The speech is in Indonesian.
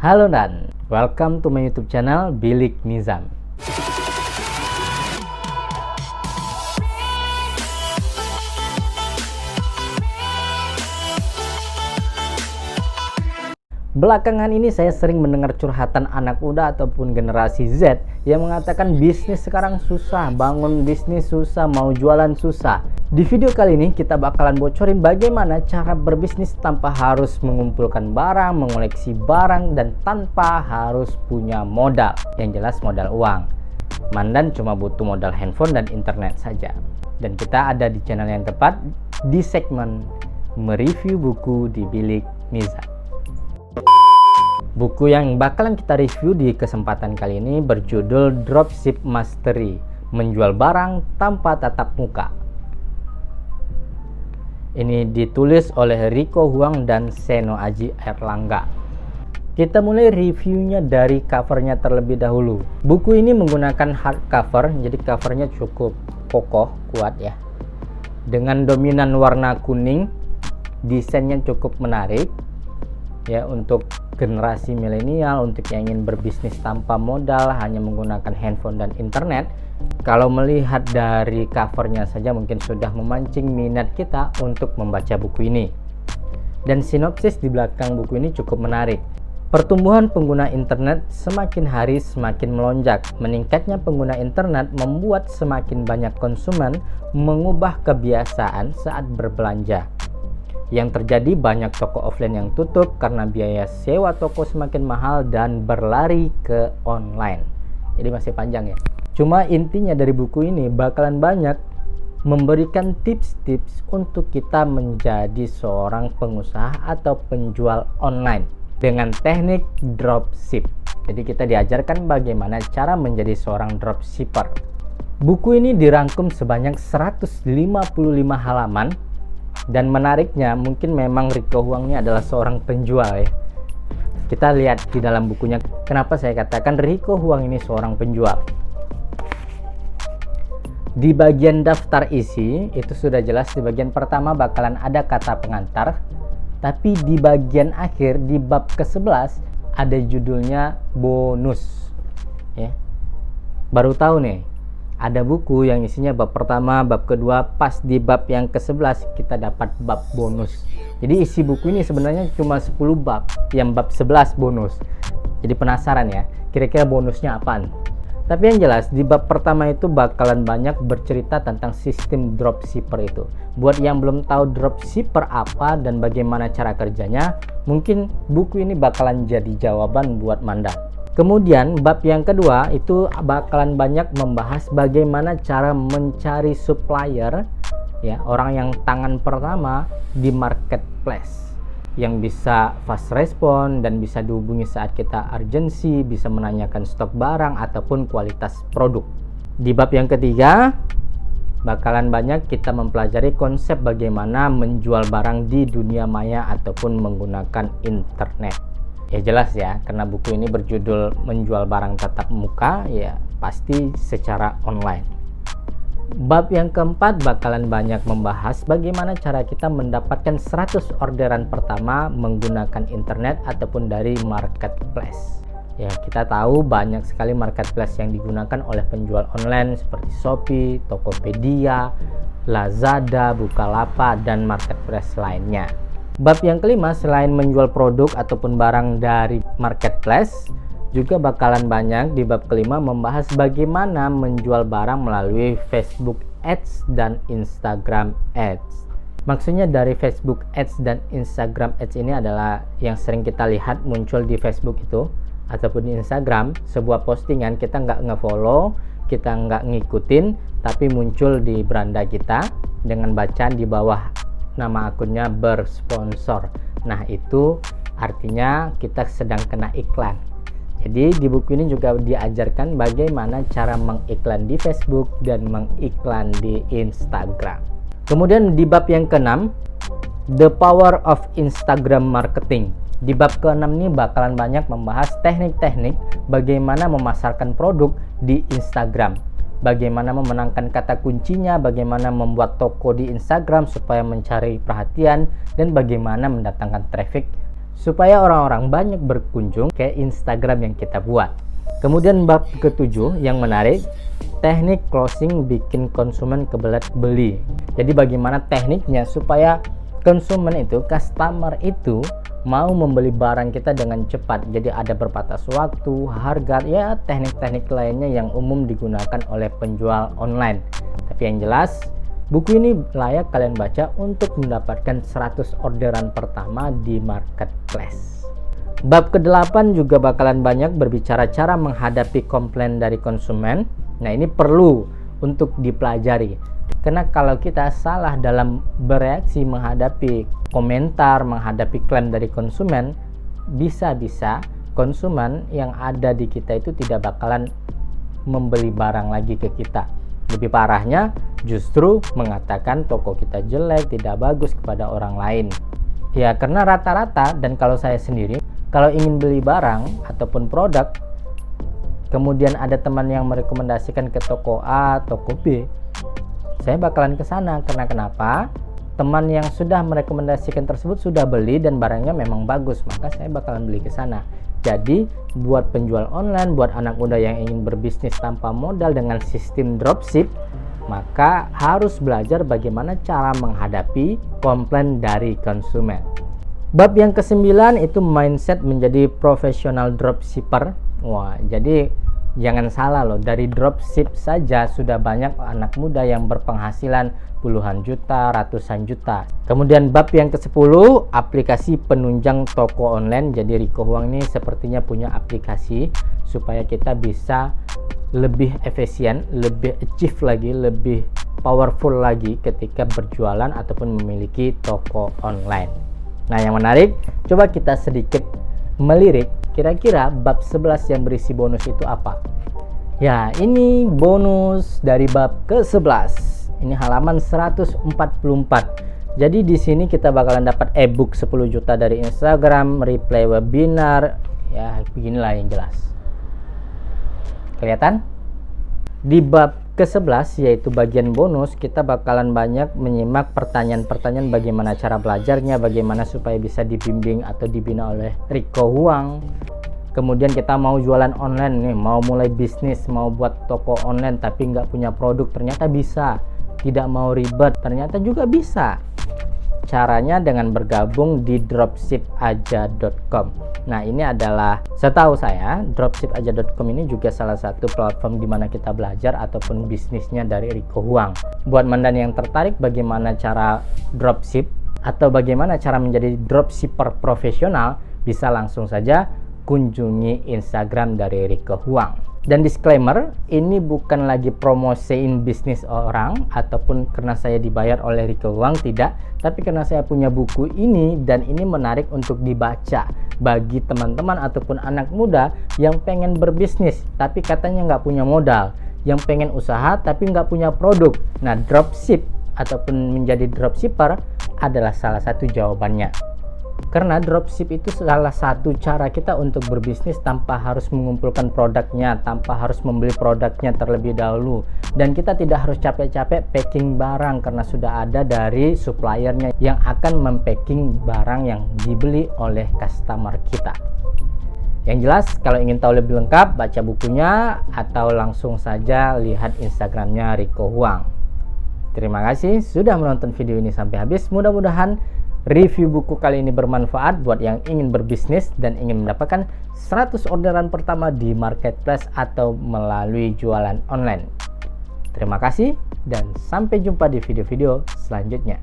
Halo dan welcome to my YouTube channel Bilik Nizam. Belakangan ini saya sering mendengar curhatan anak muda ataupun generasi Z yang mengatakan bisnis sekarang susah, bangun bisnis susah, mau jualan susah. Di video kali ini kita bakalan bocorin bagaimana cara berbisnis tanpa harus mengumpulkan barang, mengoleksi barang, dan tanpa harus punya modal. Yang jelas modal uang. Mandan cuma butuh modal handphone dan internet saja. Dan kita ada di channel yang tepat di segmen mereview buku di Bilik Nizam. Buku yang bakalan kita review di kesempatan kali ini berjudul Dropship Mastery, menjual barang tanpa tatap muka. Ini ditulis oleh Rico Huang dan Seno Aji Erlangga. Kita mulai reviewnya dari covernya terlebih dahulu. Buku ini menggunakan hardcover, jadi covernya cukup kokoh, kuat ya. Dengan dominan warna kuning, desainnya cukup menarik ya untuk generasi milenial, untuk yang ingin berbisnis tanpa modal hanya menggunakan handphone dan internet. Kalau melihat dari covernya saja mungkin sudah memancing minat kita untuk membaca buku ini. Dan sinopsis di belakang buku ini cukup menarik. Pertumbuhan pengguna internet semakin hari semakin melonjak. Meningkatnya pengguna internet membuat semakin banyak konsumen mengubah kebiasaan saat berbelanja. Yang terjadi banyak toko offline yang tutup karena biaya sewa toko semakin mahal dan berlari ke online. Jadi masih panjang ya. Cuma intinya dari buku ini bakalan banyak memberikan tips-tips untuk kita menjadi seorang pengusaha atau penjual online dengan teknik dropship. Jadi kita diajarkan bagaimana cara menjadi seorang dropshipper. Buku ini dirangkum sebanyak 155 halaman. Dan menariknya mungkin memang Rico Huang ini adalah seorang penjual ya. Kita lihat di dalam bukunya kenapa saya katakan Rico Huang ini seorang penjual. Di bagian daftar isi itu sudah jelas, di bagian pertama bakalan ada kata pengantar. Tapi di bagian akhir di bab ke-11 ada judulnya bonus ya. Baru tahu nih ada buku yang isinya bab pertama, bab kedua, pas di bab yang ke-11 kita dapat bab bonus. Jadi isi buku ini sebenarnya cuma 10 bab, yang bab 11 bonus. Jadi penasaran ya, kira-kira bonusnya apaan? Tapi yang jelas di bab pertama itu bakalan banyak bercerita tentang sistem dropshipper itu. Buat yang belum tahu dropshipper apa dan bagaimana cara kerjanya, mungkin buku ini bakalan jadi jawaban buat Mandan. Kemudian bab yang kedua itu bakalan banyak membahas bagaimana cara mencari supplier ya, orang yang tangan pertama di marketplace yang bisa fast respon dan bisa dihubungi saat kita urgency, bisa menanyakan stok barang ataupun kualitas produk. Di bab yang ketiga bakalan banyak kita mempelajari konsep bagaimana menjual barang di dunia maya ataupun menggunakan internet. Ya jelas ya, karena buku ini berjudul menjual barang tatap muka, ya pasti secara online. Bab yang keempat bakalan banyak membahas bagaimana cara kita mendapatkan 100 orderan pertama menggunakan internet ataupun dari marketplace. Ya, kita tahu banyak sekali marketplace yang digunakan oleh penjual online seperti Shopee, Tokopedia, Lazada, Bukalapak, dan marketplace lainnya. Bab yang kelima, selain menjual produk ataupun barang dari marketplace, juga bakalan banyak di bab kelima membahas bagaimana menjual barang melalui Facebook Ads dan Instagram Ads. Maksudnya dari Facebook Ads dan Instagram Ads ini adalah yang sering kita lihat muncul di Facebook itu ataupun di Instagram, sebuah postingan kita nggak nge-follow, kita nggak ngikutin, tapi muncul di beranda kita dengan bacaan di bawah nama akunnya bersponsor. Nah itu artinya kita sedang kena iklan. Jadi di buku ini juga diajarkan bagaimana cara mengiklan di Facebook dan mengiklan di Instagram. Kemudian di bab yang ke-6, The Power of Instagram Marketing. Di bab ke-6 ini bakalan banyak membahas teknik-teknik bagaimana memasarkan produk di Instagram. Bagaimana memenangkan kata kuncinya, bagaimana membuat toko di Instagram supaya mencari perhatian, dan bagaimana mendatangkan traffic supaya orang-orang banyak berkunjung ke Instagram yang kita buat. Kemudian bab ketujuh yang menarik, teknik closing bikin konsumen kebelet beli. Jadi bagaimana tekniknya supaya konsumen itu, customer itu mau membeli barang kita dengan cepat. Jadi ada berbatas waktu, harga, ya teknik-teknik lainnya yang umum digunakan oleh penjual online. Tapi yang jelas, buku ini layak kalian baca untuk mendapatkan 100 orderan pertama di marketplace. Bab ke-8 juga bakalan banyak berbicara cara menghadapi komplain dari konsumen. Nah, ini perlu untuk dipelajari. Karena kalau kita salah dalam bereaksi menghadapi komentar, menghadapi klaim dari konsumen, bisa-bisa konsumen yang ada di kita itu tidak bakalan membeli barang lagi ke kita. Lebih parahnya justru mengatakan toko kita jelek, tidak bagus kepada orang lain. Ya, karena rata-rata, dan kalau saya sendiri, kalau ingin beli barang ataupun produk, kemudian ada teman yang merekomendasikan ke toko A, toko B, saya bakalan ke sana. Karena kenapa? Teman yang sudah merekomendasikan tersebut sudah beli dan barangnya memang bagus, maka saya bakalan beli ke sana. Jadi buat penjual online, buat anak muda yang ingin berbisnis tanpa modal dengan sistem dropship, maka harus belajar bagaimana cara menghadapi komplain dari konsumen. Bab yang ke-9 itu mindset menjadi profesional dropshipper. Wah, jadi jangan salah loh, dari dropship saja sudah banyak anak muda yang berpenghasilan puluhan juta, ratusan juta. Kemudian bab yang ke-10, aplikasi penunjang toko online. Jadi Rico Huang ini sepertinya punya aplikasi supaya kita bisa lebih efisien, lebih achieve lagi, lebih powerful lagi ketika berjualan ataupun memiliki toko online. Nah, yang menarik, coba kita sedikit melirik, kira-kira bab 11 yang berisi bonus itu apa? Ya, ini bonus dari bab ke-11. Ini halaman 144. Jadi di sini kita bakalan dapat ebook 10 juta dari Instagram, replay webinar, ya beginilah yang jelas. Kelihatan? Di bab ke-11 yaitu bagian bonus, kita bakalan banyak menyimak pertanyaan-pertanyaan bagaimana cara belajarnya, bagaimana supaya bisa dibimbing atau dibina oleh Rico Huang. Kemudian kita mau jualan online nih, mau mulai bisnis, mau buat toko online tapi nggak punya produk, ternyata bisa. Tidak mau ribet, ternyata juga bisa. Caranya dengan bergabung di dropshipaja.com. Nah, ini adalah, setahu saya, dropshipaja.com ini juga salah satu platform di mana kita belajar ataupun bisnisnya dari Rico Huang. Buat mandan yang tertarik bagaimana cara dropship atau bagaimana cara menjadi dropshipper profesional, bisa langsung saja kunjungi Instagram dari Rico Huang. Dan disclaimer, ini bukan lagi promosiin bisnis orang ataupun karena saya dibayar oleh Rico Huang, tidak, tapi karena saya punya buku ini dan ini menarik untuk dibaca bagi teman-teman ataupun anak muda yang pengen berbisnis tapi katanya nggak punya modal, yang pengen usaha tapi nggak punya produk. Nah, dropship ataupun menjadi dropshipper adalah salah satu jawabannya. Karena dropship itu salah satu cara kita untuk berbisnis tanpa harus mengumpulkan produknya, tanpa harus membeli produknya terlebih dahulu, dan kita tidak harus capek-capek packing barang karena sudah ada dari suppliernya yang akan mempacking barang yang dibeli oleh customer kita. Yang jelas, kalau ingin tahu lebih lengkap, baca bukunya atau langsung saja lihat Instagramnya Rico Huang. Terima kasih sudah menonton video ini sampai habis. Mudah-mudahan review buku kali ini bermanfaat buat yang ingin berbisnis dan ingin mendapatkan 100 orderan pertama di marketplace atau melalui jualan online. Terima kasih dan sampai jumpa di video-video selanjutnya.